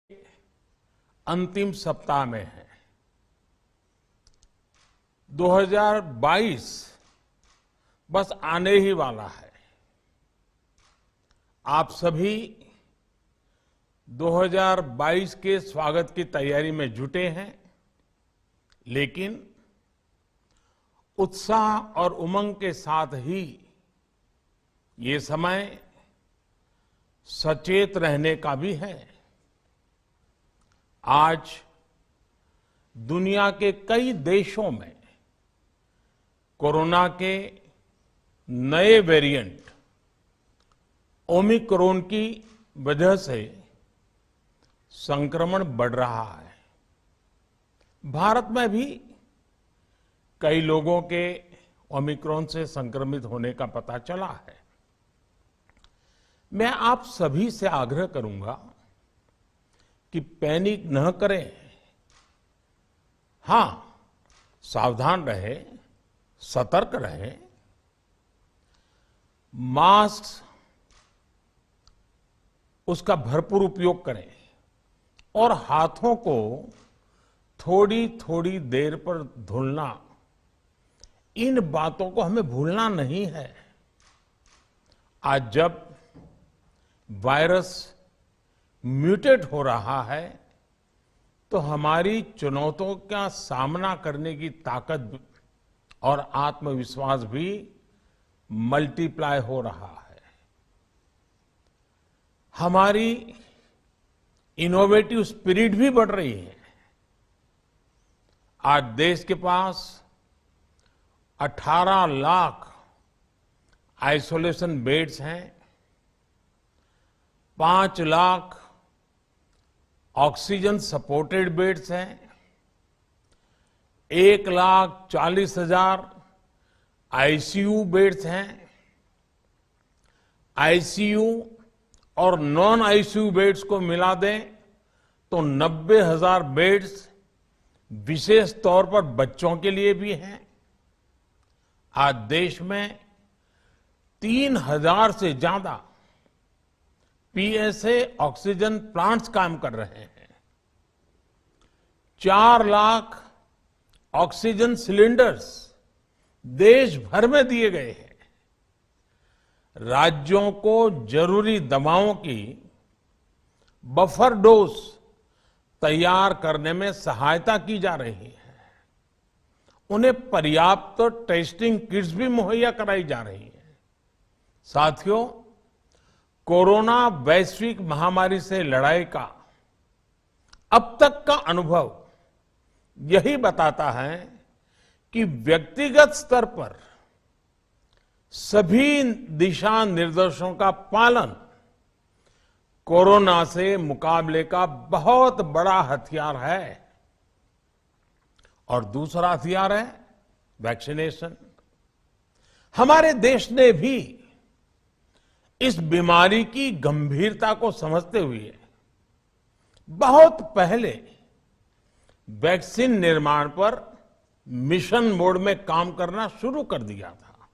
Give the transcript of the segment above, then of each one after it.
अंतिम सप्ताह में है। 2022 बस आने ही वाला है। आप सभी 2022 के स्वागत की तैयारी में जुटे हैं, लेकिन उत्साह और उमंग के साथ ही ये समय सचेत रहने का भी है। आज दुनिया के कई देशों में कोरोना के नए वेरिएंट ओमिक्रॉन की वजह से संक्रमण बढ़ रहा है। भारत में भी कई लोगों के ओमिक्रॉन से संक्रमित होने का पता चला है। मैं आप सभी से आग्रह करूंगा कि पैनिक न करें। हां, सावधान रहें, सतर्क रहें, मास्क उसका भरपूर उपयोग करें और हाथों को थोड़ी थोड़ी देर पर धुलना, इन बातों को हमें भूलना नहीं है। आज जब वायरस म्यूटेट हो रहा है तो हमारी चुनौतियों का सामना करने की ताकत और आत्मविश्वास भी मल्टीप्लाई हो रहा है। हमारी इनोवेटिव स्पिरिट भी बढ़ रही है। आज देश के पास 18 लाख आइसोलेशन बेड्स हैं, 5 लाख ऑक्सीजन सपोर्टेड बेड्स हैं, 1,40,000 आईसीयू बेड्स हैं। आईसीयू और नॉन आईसीयू बेड्स को मिला दें तो 90,000 बेड्स विशेष तौर पर बच्चों के लिए भी हैं। आज देश में 3,000 से ज्यादा पीएसए ऑक्सीजन प्लांट्स काम कर रहे हैं। 4 लाख ऑक्सीजन सिलेंडर्स देश भर में दिए गए हैं। राज्यों को जरूरी दवाओं की बफर डोज तैयार करने में सहायता की जा रही है। उन्हें पर्याप्त टेस्टिंग किट्स भी मुहैया कराई जा रही है। साथियों, कोरोना वैश्विक महामारी से लड़ाई का अब तक का अनुभव यही बताता है कि व्यक्तिगत स्तर पर सभी दिशा निर्देशों का पालन कोरोना से मुकाबले का बहुत बड़ा हथियार है। और दूसरा हथियार है वैक्सीनेशन। हमारे देश ने भी इस बीमारी की गंभीरता को समझते हुए बहुत पहले वैक्सीन निर्माण पर मिशन मोड में काम करना शुरू कर दिया था।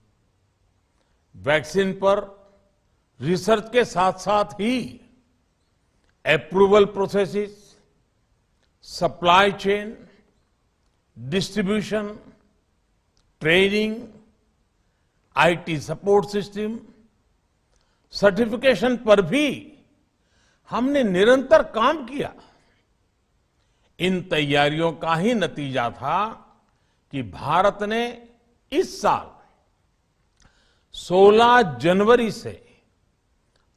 वैक्सीन पर रिसर्च के साथ साथ ही approval processes, supply chain, distribution, training, IT support system, certification पर भी हमने निरंतर काम किया। इन तैयारियों का ही नतीजा था कि भारत ने इस साल 16 जनवरी से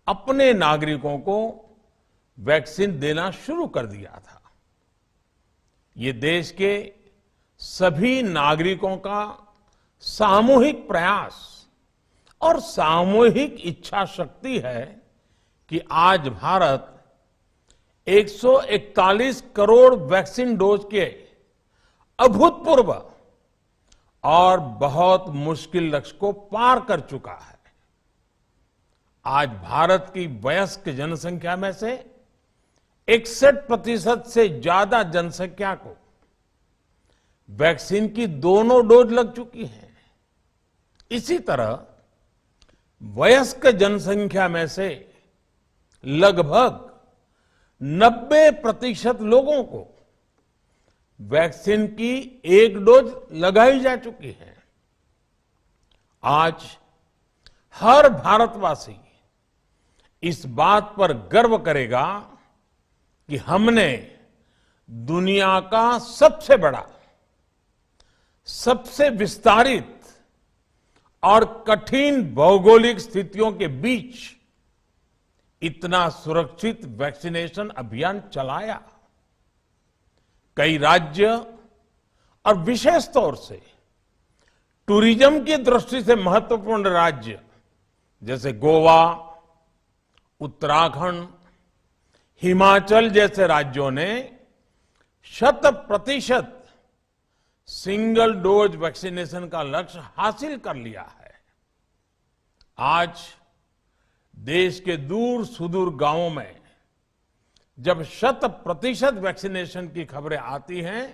अपने नागरिकों को वैक्सीन देना शुरू कर दिया था। ये देश के सभी नागरिकों का सामूहिक प्रयास और सामूहिक इच्छा शक्ति है कि आज भारत 141 करोड़ वैक्सीन डोज के अभूतपूर्व और बहुत मुश्किल लक्ष्य को पार कर चुका है। आज भारत की वयस्क जनसंख्या में से 61% से ज्यादा जनसंख्या को वैक्सीन की दोनों डोज लग चुकी हैं। इसी तरह वयस्क जनसंख्या में से लगभग 90% लोगों को वैक्सीन की एक डोज लगाई जा चुकी है। आज हर भारतवासी इस बात पर गर्व करेगा कि हमने दुनिया का सबसे बड़ा, सबसे विस्तारित और कठिन भौगोलिक स्थितियों के बीच इतना सुरक्षित वैक्सीनेशन अभियान चलाया। कई राज्य और विशेष तौर से टूरिज्म की दृष्टि से महत्वपूर्ण राज्य जैसे गोवा, उत्तराखंड, हिमाचल जैसे राज्यों ने 100% सिंगल डोज वैक्सीनेशन का लक्ष्य हासिल कर लिया है। आज देश के दूर सुदूर गांवों में जब 100% वैक्सीनेशन की खबरें आती हैं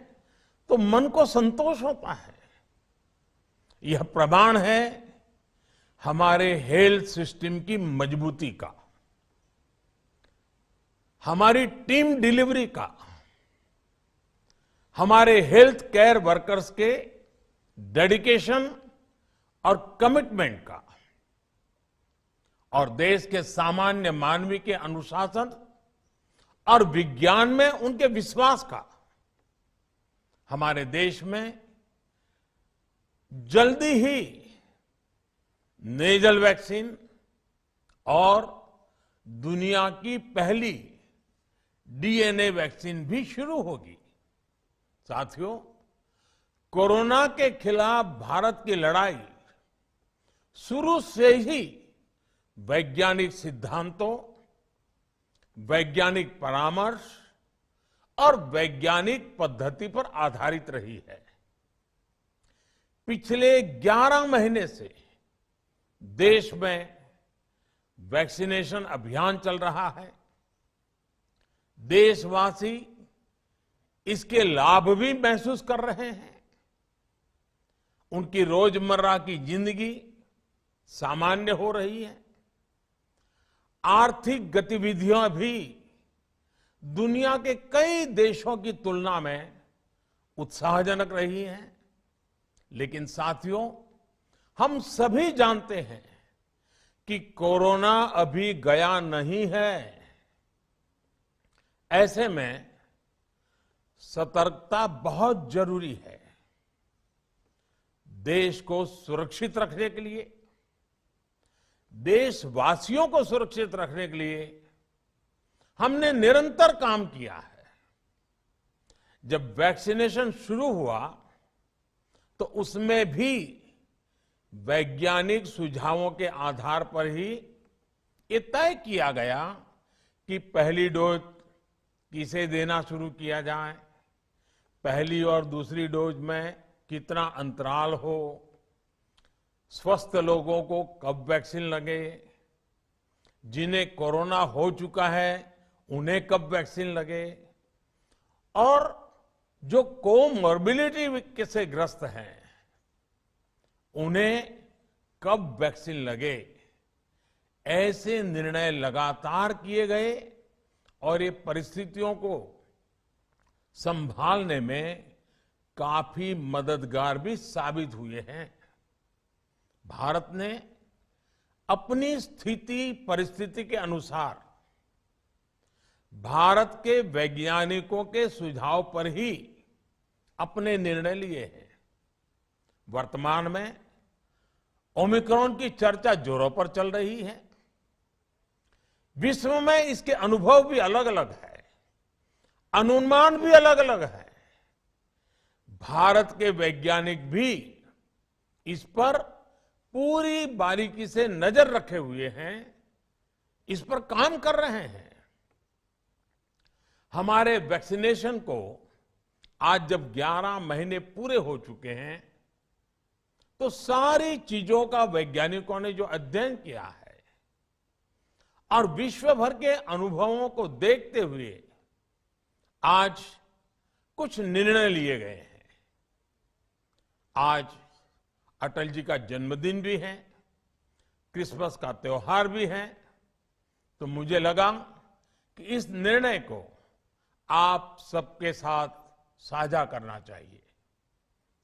तो मन को संतोष होता है। यह प्रमाण है हमारे हेल्थ सिस्टम की मजबूती का, हमारी टीम डिलीवरी का, हमारे हेल्थ केयर वर्कर्स के डेडिकेशन और कमिटमेंट का, और देश के सामान्य मानवी के अनुशासन और विज्ञान में उनके विश्वास का। हमारे देश में जल्दी ही नेजल वैक्सीन और दुनिया की पहली डीएनए वैक्सीन भी शुरू होगी। साथियों, कोरोना के खिलाफ भारत की लड़ाई शुरू से ही वैज्ञानिक सिद्धांतों, वैज्ञानिक परामर्श और वैज्ञानिक पद्धति पर आधारित रही है। पिछले 11 महीने से देश में वैक्सीनेशन अभियान चल रहा है। देशवासी इसके लाभ भी महसूस कर रहे हैं। उनकी रोजमर्रा की जिंदगी सामान्य हो रही है। आर्थिक गतिविधियां भी दुनिया के कई देशों की तुलना में उत्साहजनक रही हैं। लेकिन साथियों, हम सभी जानते हैं कि कोरोना अभी गया नहीं है। ऐसे में सतर्कता बहुत जरूरी है। देश को सुरक्षित रखने के लिए, देशवासियों को सुरक्षित रखने के लिए हमने निरंतर काम किया है। जब वैक्सीनेशन शुरू हुआ तो उसमें भी वैज्ञानिक सुझावों के आधार पर ही ये तय किया गया कि पहली डोज किसे देना शुरू किया जाए, पहली और दूसरी डोज में कितना अंतराल हो, स्वस्थ लोगों को कब वैक्सीन लगे, जिन्हें कोरोना हो चुका है उन्हें कब वैक्सीन लगे, और जो कोमॉर्बिडिटी से ग्रस्त हैं उन्हें कब वैक्सीन लगे। ऐसे निर्णय लगातार किए गए और ये परिस्थितियों को संभालने में काफी मददगार भी साबित हुए हैं। भारत ने अपनी स्थिति परिस्थिति के अनुसार भारत के वैज्ञानिकों के सुझाव पर ही अपने निर्णय लिए हैं। वर्तमान में ओमिक्रॉन की चर्चा जोरों पर चल रही है। विश्व में इसके अनुभव भी अलग अलग है, अनुमान भी अलग अलग है। भारत के वैज्ञानिक भी इस पर पूरी बारीकी से नजर रखे हुए हैं, इस पर काम कर रहे हैं। हमारे वैक्सीनेशन को आज जब 11 महीने पूरे हो चुके हैं तो सारी चीजों का वैज्ञानिकों ने जो अध्ययन किया है और विश्व भर के अनुभवों को देखते हुए आज कुछ निर्णय लिए गए हैं। आज अटल जी का जन्मदिन भी है, क्रिसमस का त्योहार भी है, तो मुझे लगा कि इस निर्णय को आप सबके साथ साझा करना चाहिए।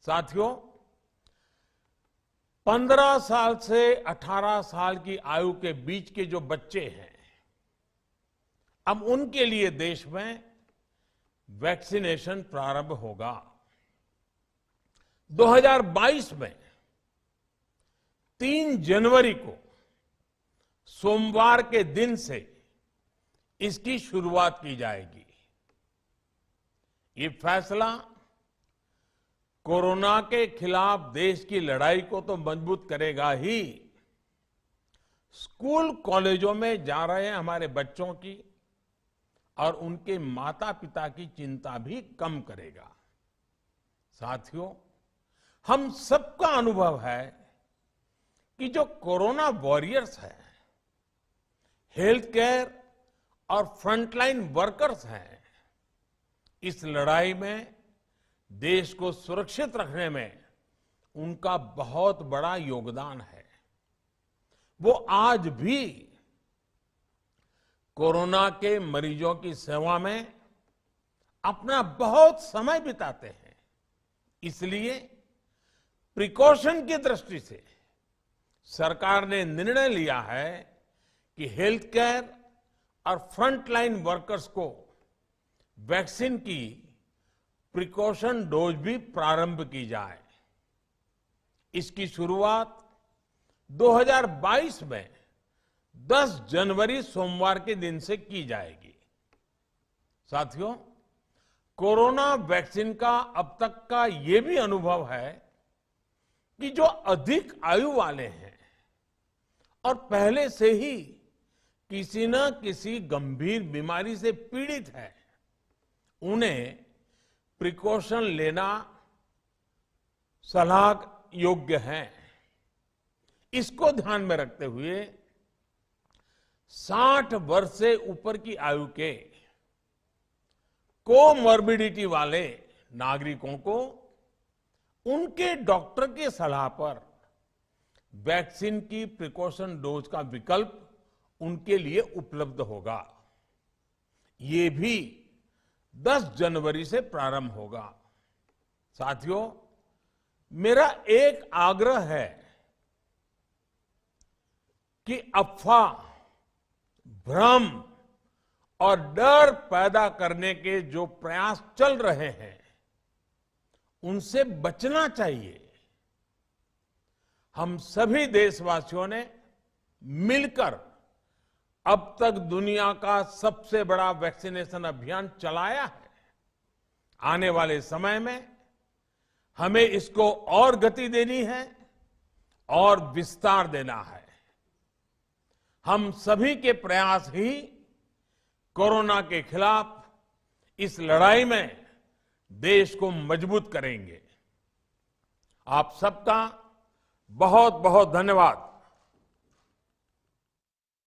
साथियों, 15 साल से 18 साल की आयु के बीच के जो बच्चे हैं, अब उनके लिए देश में वैक्सीनेशन प्रारंभ होगा। 2022 में 3 जनवरी को सोमवार के दिन से इसकी शुरुआत की जाएगी। ये फैसला कोरोना के खिलाफ देश की लड़ाई को तो मजबूत करेगा ही, स्कूल कॉलेजों में जा रहे हमारे बच्चों की और उनके माता पिता की चिंता भी कम करेगा। साथियों, हम सबका अनुभव है कि जो कोरोना वॉरियर्स हैं, हेल्थ केयर और फ्रंटलाइन वर्कर्स हैं, इस लड़ाई में देश को सुरक्षित रखने में उनका बहुत बड़ा योगदान है। वो आज भी कोरोना के मरीजों की सेवा में अपना बहुत समय बिताते हैं। इसलिए प्रिकॉशन की दृष्टि से सरकार ने निर्णय लिया है कि हेल्थ केयर और फ्रंटलाइन वर्कर्स को वैक्सीन की प्रिकॉशन डोज भी प्रारंभ की जाए। इसकी शुरुआत 2022 में 10 जनवरी सोमवार के दिन से की जाएगी। साथियों, कोरोना वैक्सीन का अब तक का ये भी अनुभव है कि जो अधिक आयु वाले हैं और पहले से ही किसी न किसी गंभीर बीमारी से पीड़ित है, उन्हें प्रिकॉशन लेना सलाह योग्य है। इसको ध्यान में रखते हुए 60 वर्ष से ऊपर की आयु के कोमॉर्बिडिटी वाले नागरिकों को उनके डॉक्टर की सलाह पर वैक्सीन की प्रिकॉशन डोज का विकल्प उनके लिए उपलब्ध होगा। ये भी 10 जनवरी से प्रारंभ होगा। साथियों, मेरा एक आग्रह है कि अफवाह, भ्रम और डर पैदा करने के जो प्रयास चल रहे हैं, उनसे बचना चाहिए। हम सभी देशवासियों ने मिलकर अब तक दुनिया का सबसे बड़ा वैक्सीनेशन अभियान चलाया है। आने वाले समय में हमें इसको और गति देनी है और विस्तार देना है। हम सभी के प्रयास ही कोरोना के खिलाफ इस लड़ाई में देश को मजबूत करेंगे। आप सबका बहुत बहुत धन्यवाद।